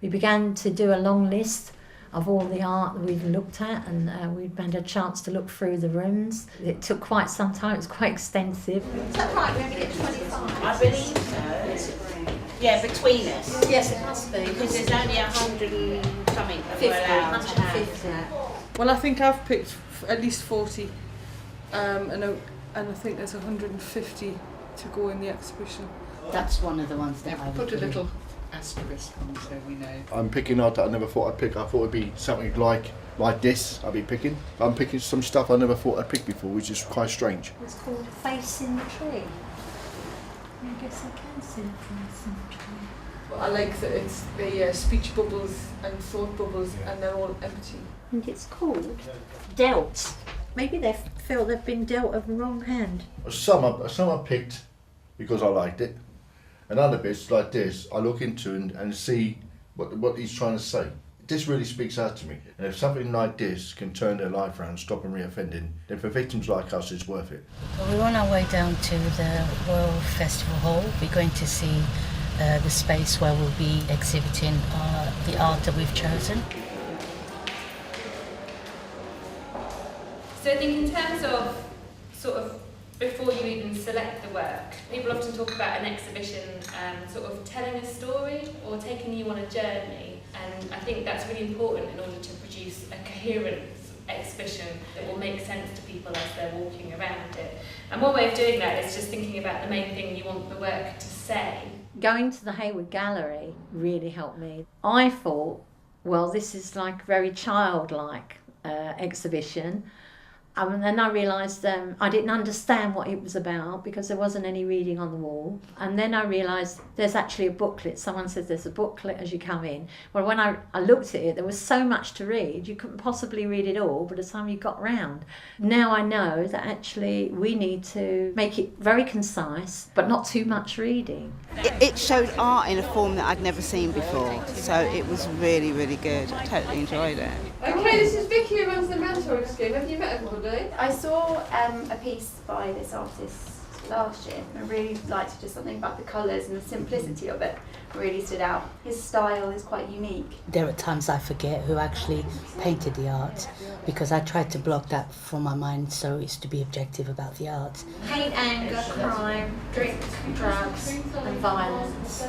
We began to do a long list of all the art that we've looked at, and we've had a chance to look through the rooms. It took quite some time, it was quite extensive. Is that right, we're going to get 25? I believe so. Yeah, between us. Yes, it must be. Because there's only 100 and something that 50, we're allowed to have. 150. Well, I think I've picked at least 40, and I think there's 150 to go in the exhibition. That's one of the ones that I would Put a do. little asterisk on so we know. I'm picking art that I never thought I'd pick. I thought it'd be something like this I'd be picking. But I'm picking some stuff I never thought I'd pick before, which is quite strange. It's called Face in the Tree. I guess I can see the face in the tree. But I like that it's the speech bubbles and thought bubbles, and they're all empty. And it's called Dealt. Maybe they feel they've been dealt a wrong hand. Some I picked because I liked it, and other bits like this I look into and see what he's trying to say. This really speaks out to me, and if something like this can turn their life around, stop them reoffending, then for victims like us it's worth it. Well, we're on our way down to the Royal Festival Hall. We're going to see the space where we'll be exhibiting the art that we've chosen. So I think in terms of sort of before you even select the work, people often talk about an exhibition sort of telling a story or taking you on a journey, and I think that's really important in order to produce a coherent exhibition that will make sense to people as they're walking around it. And one way of doing that is just thinking about the main thing you want the work to say. Going to the Hayward Gallery really helped me. I thought, well, this is like a very childlike exhibition. And then I realised I didn't understand what it was about because there wasn't any reading on the wall. And then I realised there's actually a booklet. Someone says there's a booklet as you come in. Well, when I looked at it, there was so much to read. You couldn't possibly read it all by the time you got round. Now I know that actually we need to make it very concise, but not too much reading. It showed art in a form that I'd never seen before. So it was really, really good. I totally enjoyed it. Okay, this is Vicky who runs the mentoring scheme. Have you met everybody? I saw a piece by this artist last year, and I really liked just something about the colours and the simplicity of it really stood out. His style is quite unique. There are times I forget who actually painted the art because I tried to block that from my mind so it's to be objective about the art. Hate, anger, crime, drink, drugs and violence.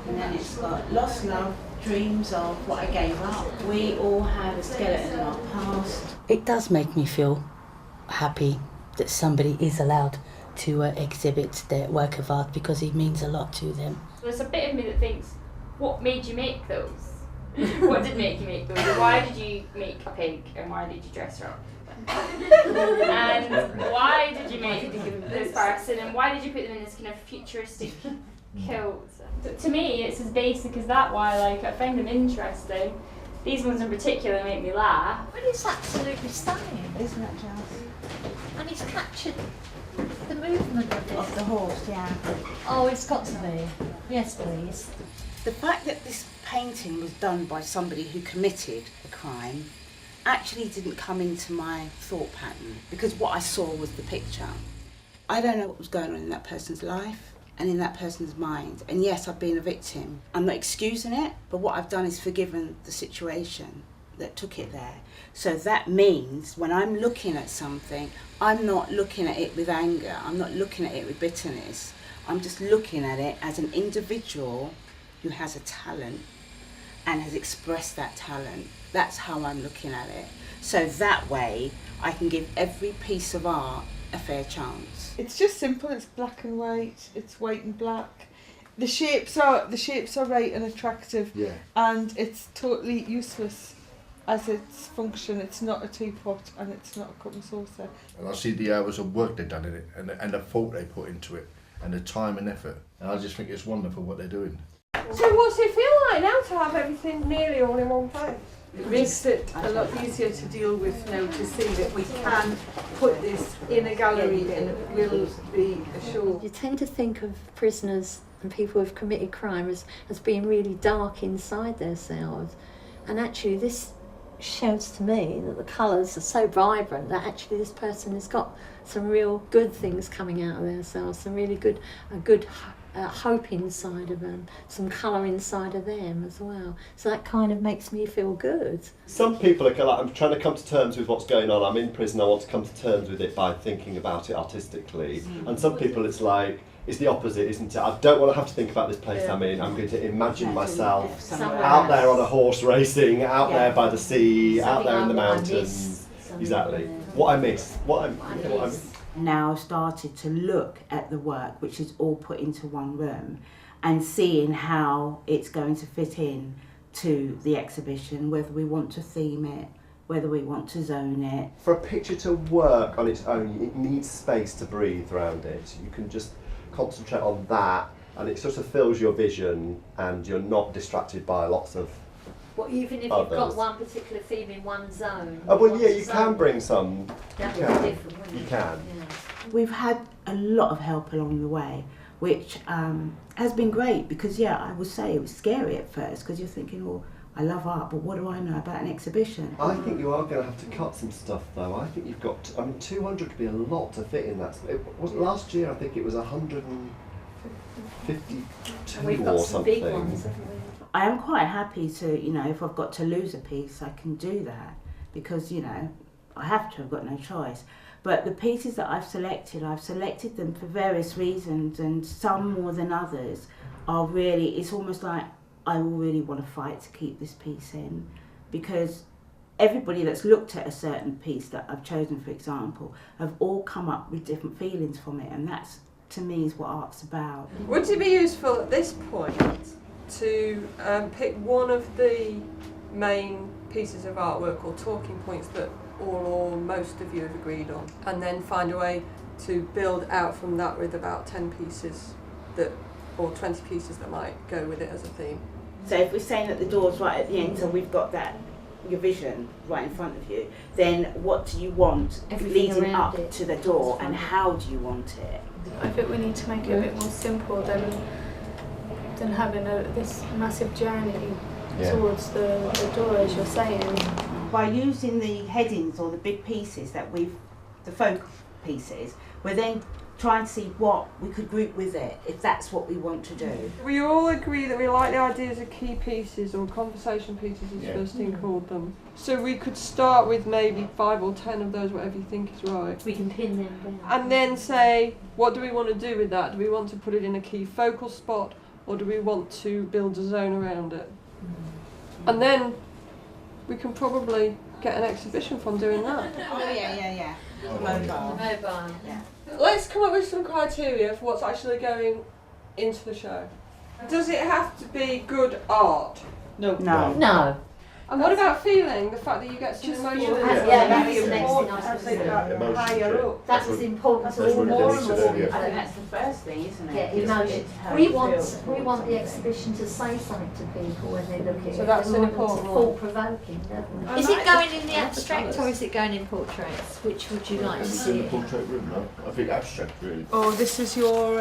And then it's got lost love, dreams of what I gave up. We all have a skeleton in our past. It does make me feel happy that somebody is allowed to exhibit their work of art because it means a lot to them. There's a bit of me that thinks, what made you make those? What did make you make those? Why did you make pink and why did you dress her up? And why did you make this person and why did you put them in this kind of futuristic kilt? To me, it's as basic as that. Why, I find them interesting. These ones in particular make me laugh. But it's absolutely stunning. Isn't it just? And he's captured the movement of it. Of the horse, yeah. Oh, it's got to be. Yes, please. The fact that this painting was done by somebody who committed a crime actually didn't come into my thought pattern because what I saw was the picture. I don't know what was going on in that person's life and in that person's mind. And yes, I've been a victim. I'm not excusing it, but what I've done is forgiven the situation that took it there. So that means when I'm looking at something, I'm not looking at it with anger. I'm not looking at it with bitterness. I'm just looking at it as an individual who has a talent and has expressed that talent. That's how I'm looking at it. So that way, I can give every piece of art a fair chance. It's just simple. It's black and white. It's white and black. The shapes are right and attractive. Yeah. And it's totally useless as its function. It's not a teapot and it's not a cup and saucer. And I see the hours of work they've done in it and the thought they put into it and the time and effort. And I just think it's wonderful what they're doing. So what's it feel like now to have everything nearly all in one place? It makes it a lot easier to deal with now, to see that we can put this in a gallery and it will be assured. You tend to think of prisoners and people who've committed crime as being really dark inside themselves. And actually this shows to me that the colours are so vibrant that actually this person has got some real good things coming out of themselves, some really good, a good hope inside of them, some colour inside of them as well. So that kind of makes me feel good. Some people are like, I'm trying to come to terms with what's going on. I'm in prison. I want to come to terms with it by thinking about it artistically. And some people, it's like, it's the opposite, isn't it? I don't want to have to think about this place I'm in. I'm going to imagine myself out there on a horse racing, out there by the sea, out there in the mountains. Exactly. What I miss. What I miss. Now I've started to look at the work, which is all put into one room, and seeing how it's going to fit in to the exhibition, whether we want to theme it, whether we want to zone it. For a picture to work on its own, it needs space to breathe around it. You can just concentrate on that, and it sort of fills your vision, and you're not distracted by lots of Well, even if others. you've got one particular theme in one zone. Oh, well, yeah, you can bring some. That You would be can. different, wouldn't You it? can. Yeah. We've had a lot of help along the way, which has been great, because I would say it was scary at first, because you're thinking, oh, I love art, but what do I know about an exhibition? I think you are going to have to cut some stuff, though. I think you've got 200 would be a lot to fit in that. It wasn't last year, I think it was 152 We've got or some something. big ones, haven't we? I am quite happy to, if I've got to lose a piece, I can do that, because, I have to, I've got no choice. But the pieces that I've selected them for various reasons, and some more than others are really, it's almost like I really want to fight to keep this piece in, because everybody that's looked at a certain piece that I've chosen, for example, have all come up with different feelings from it, and that's, to me, is what art's about. Would it be useful at this point to pick one of the main pieces of artwork or talking points that all or most of you have agreed on, and then find a way to build out from that with about 10 pieces or 20 pieces that might go with it as a theme? So if we're saying that the door's right at the end, so we've got that, your vision right in front of you, then what do you want Everything leading around up it. to the door, and how do you want it? I think we need to make it a bit more simple than having this massive journey towards the door, as you're saying. By using the headings or the big pieces the focal pieces, we're then trying to see what we could group with it, if that's what we want to do. We all agree that we like the ideas of key pieces, or conversation pieces as Justine called them. So we could start with maybe 5 or 10 of those, whatever you think is right. We can pin them down. And then say, what do we want to do with that? Do we want to put it in a key focal spot, or do we want to build a zone around it? And then we can probably get an exhibition from doing that. Oh yeah. Mobile. Yeah. Let's come up with some criteria for what's actually going into the show. Does it have to be good art? No. No. And what about feeling? The fact that you get some emotion. That's the next thing I was As going they to say. go higher up. That was important to That's all what more Denise and said more. earlier. I think that's the first thing, isn't it? Yeah, emotion. We want the exhibition to say something to people when they look at it. So that's We an want them to important thought one. provoking, don't we? I Is like it going in the abstract or is it going in portraits? Which would you like to It's in see? the portrait room, no? I think abstract, really. Oh, this is your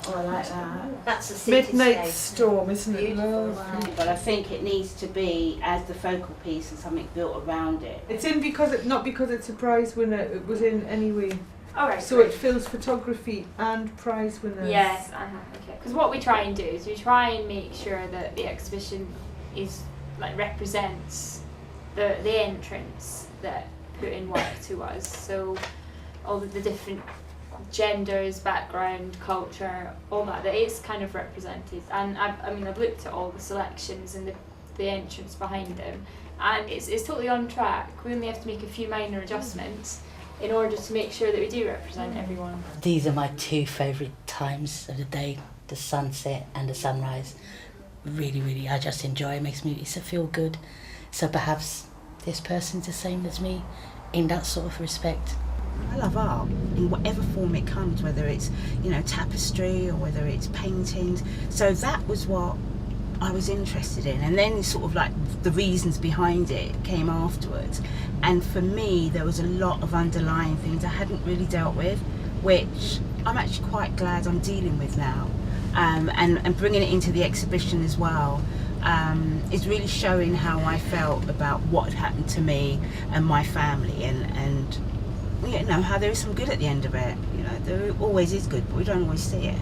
Oh, I like that. That's a Midnight cityscape. Storm, isn't it? Beautiful, Love? wow. But I think it needs to be as the focal piece and something built around it. It's in not because it's a prize winner. It was in anyway. All right. So it fills photography and prize winners. Yes, okay. Because what we try and do is we try and make sure that the exhibition represents the entrants that put in work to us. So all of the different genders, background, culture, all that it's kind of represented. And I've looked at all the selections and the entrance behind them, and it's totally on track. We only have to make a few minor adjustments in order to make sure that we do represent everyone. These are my two favourite times of the day, the sunset and the sunrise. Really, I just enjoy it. It makes me feel good. So perhaps this person's the same as me in that sort of respect. I love art in whatever form it comes, whether it's tapestry or whether it's paintings. So that was what I was interested in, and then sort of like the reasons behind it came afterwards. And for me, there was a lot of underlying things I hadn't really dealt with, which I'm actually quite glad I'm dealing with now, and bringing it into the exhibition as well. Is really showing how I felt about what had happened to me and my family, and how there is some good at the end of it. There always is good, but we don't always see it.